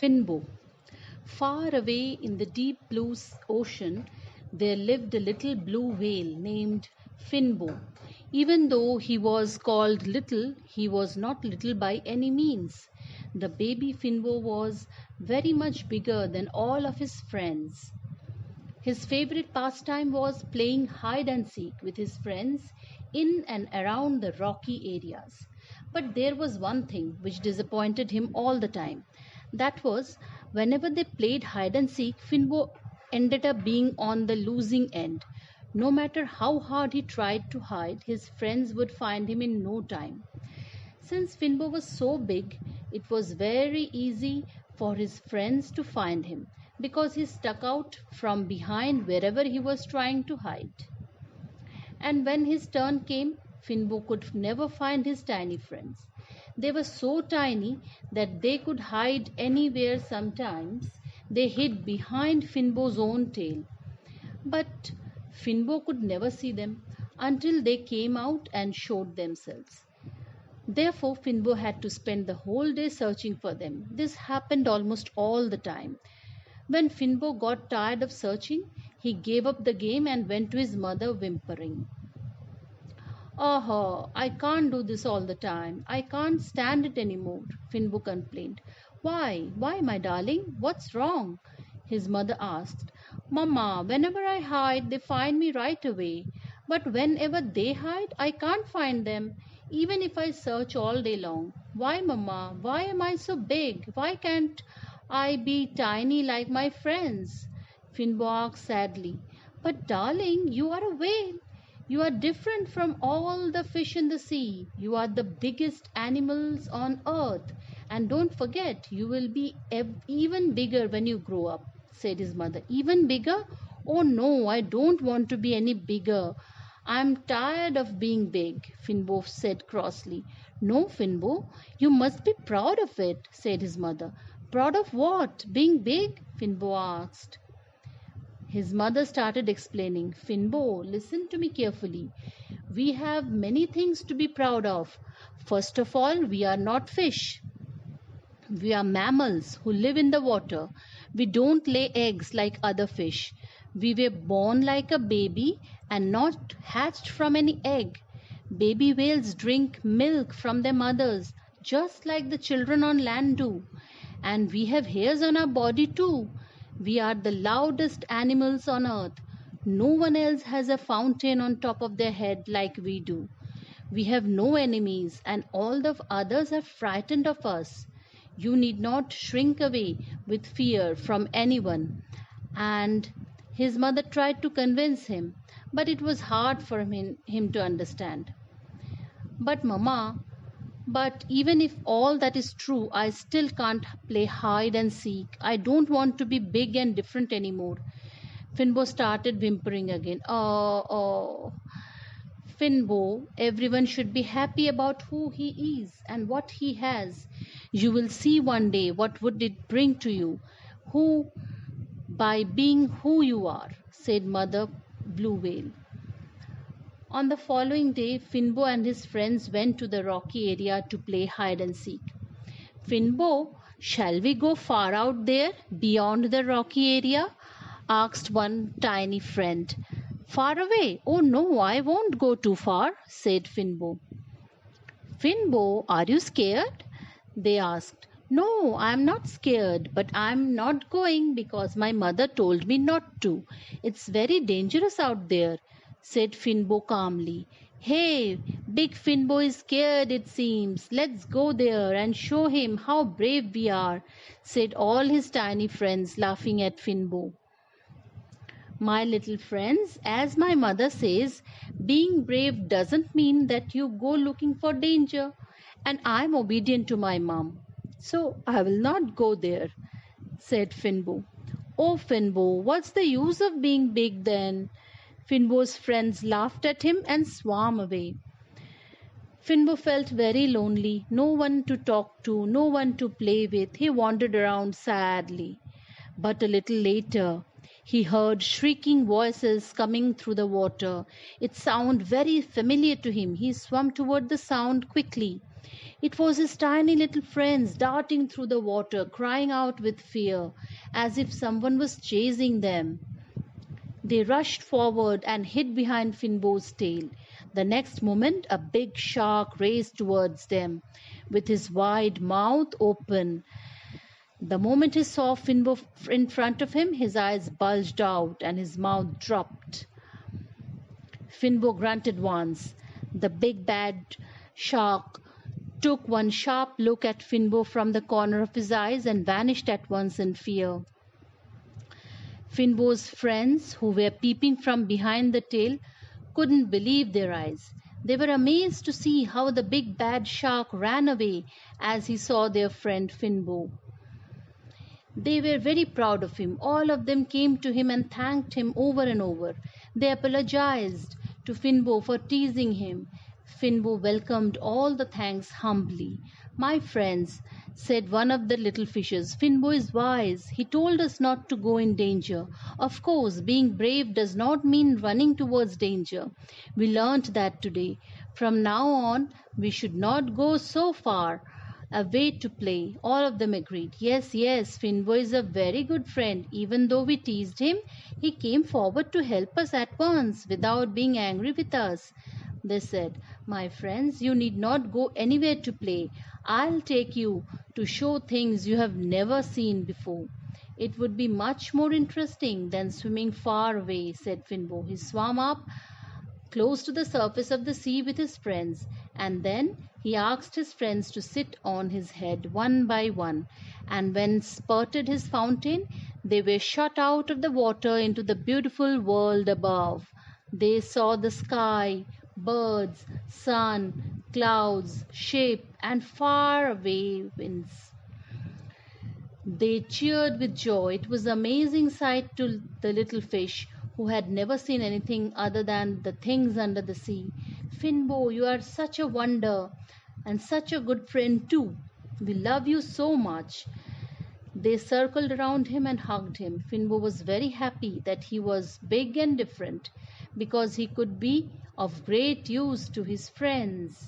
Finbo. Far away in the deep blue ocean, there lived a little blue whale named Finbo. Even though he was called little, he was not little by any means. The baby Finbo was very much bigger than all of his friends. His favorite pastime was playing hide and seek with his friends in and around the rocky areas. But there was one thing which disappointed him all the time. That was whenever they played hide and seek, Finbo ended up being on the losing end. No matter how hard he tried to hide, his friends would find him in no time. Since Finbo was so big, it was very easy for his friends to find him because he stuck out from behind wherever he was trying to hide. And when his turn came, Finbo could never find his tiny friends. They were so tiny that they could hide anywhere sometimes. They hid behind Finbo's own tail. But Finbo could never see them until they came out and showed themselves. Therefore, Finbo had to spend the whole day searching for them. This happened almost all the time. When Finbo got tired of searching, he gave up the game and went to his mother whimpering. Oh, I can't do this all the time. I can't stand it anymore, Finbo complained. Why? Why, my darling? What's wrong? His mother asked. Mama, whenever I hide, they find me right away. But whenever they hide, I can't find them, even if I search all day long. Why, Mama? Why am I so big? Why can't I be tiny like my friends? Finbo asked sadly. But darling, you are a whale. You are different from all the fish in the sea. You are the biggest animals on earth. And don't forget, you will be even bigger when you grow up, said his mother. Even bigger? Oh no, I don't want to be any bigger. I'm tired of being big, Finbo said crossly. No, Finbo, you must be proud of it, said his mother. Proud of what? Being big? Finbo asked. His mother started explaining. Finbo, listen to me carefully. We have many things to be proud of. First of all, we are not fish. We are mammals who live in the water. We don't lay eggs like other fish. We were born like a baby and not hatched from any egg. Baby whales drink milk from their mothers, just like the children on land do. And we have hairs on our body too. We are the loudest animals on earth. No one else has a fountain on top of their head like we do. We have no enemies, and all the others are frightened of us. You need not shrink away with fear from anyone. And his mother tried to convince him, but it was hard for him to understand. But Mama, but even if all that is true, I still can't play hide and seek. I don't want to be big and different anymore. Finbo started whimpering again. Oh, Finbo, everyone should be happy about who he is and what he has. You will see one day what would it bring to you, who by being who you are, said Mother Blue Whale. On the following day, Finbo and his friends went to the rocky area to play hide and seek. Finbo, shall we go far out there, beyond the rocky area? Asked one tiny friend. Far away? Oh no, I won't go too far, said Finbo. Finbo, are you scared? They asked. No, I am not scared, but I am not going because my mother told me not to. It's very dangerous out there, said Finbo calmly. Hey, big Finbo is scared, it seems. Let's go there and show him how brave we are, said all his tiny friends, laughing at Finbo. My little friends, as my mother says, being brave doesn't mean that you go looking for danger. And I'm obedient to my mom. So I will not go there, said Finbo. Oh, Finbo, what's the use of being big then? Finbo's friends laughed at him and swam away. Finbo felt very lonely, no one to talk to, no one to play with. He wandered around sadly. But a little later, he heard shrieking voices coming through the water. It sounded very familiar to him. He swam toward the sound quickly. It was his tiny little friends darting through the water, crying out with fear, as if someone was chasing them. They rushed forward and hid behind Finbo's tail. The next moment, a big shark raced towards them, with his wide mouth open. The moment he saw Finbo in front of him, his eyes bulged out and his mouth dropped. Finbo grunted once. The big bad shark took one sharp look at Finbo from the corner of his eyes and vanished at once in fear. Finbo's friends, who were peeping from behind the tail, couldn't believe their eyes. They were amazed to see how the big bad shark ran away as he saw their friend Finbo. They were very proud of him. All of them came to him and thanked him over and over. They apologized to Finbo for teasing him. Finbo welcomed all the thanks humbly. "My friends," said one of the little fishes, "Finbo is wise. He told us not to go in danger. Of course, being brave does not mean running towards danger. We learnt that today. From now on, we should not go so far away to play." All of them agreed. "Yes, yes, Finbo is a very good friend. Even though we teased him, he came forward to help us at once without being angry with us." They said, "My friends, you need not go anywhere to play. I'll take you to show things you have never seen before." "It would be much more interesting than swimming far away," said Finbo. He swam up close to the surface of the sea with his friends, and then he asked his friends to sit on his head one by one, and when spurted his fountain, they were shot out of the water into the beautiful world above. They saw the sky, birds, sun, clouds, ship, and far away winds. They cheered with joy. It was an amazing sight to the little fish, who had never seen anything other than the things under the sea. "Finbo, you are such a wonder, and such a good friend too. We love you so much." They circled around him and hugged him. Finbo was very happy that he was big and different, because he could be of great use to his friends.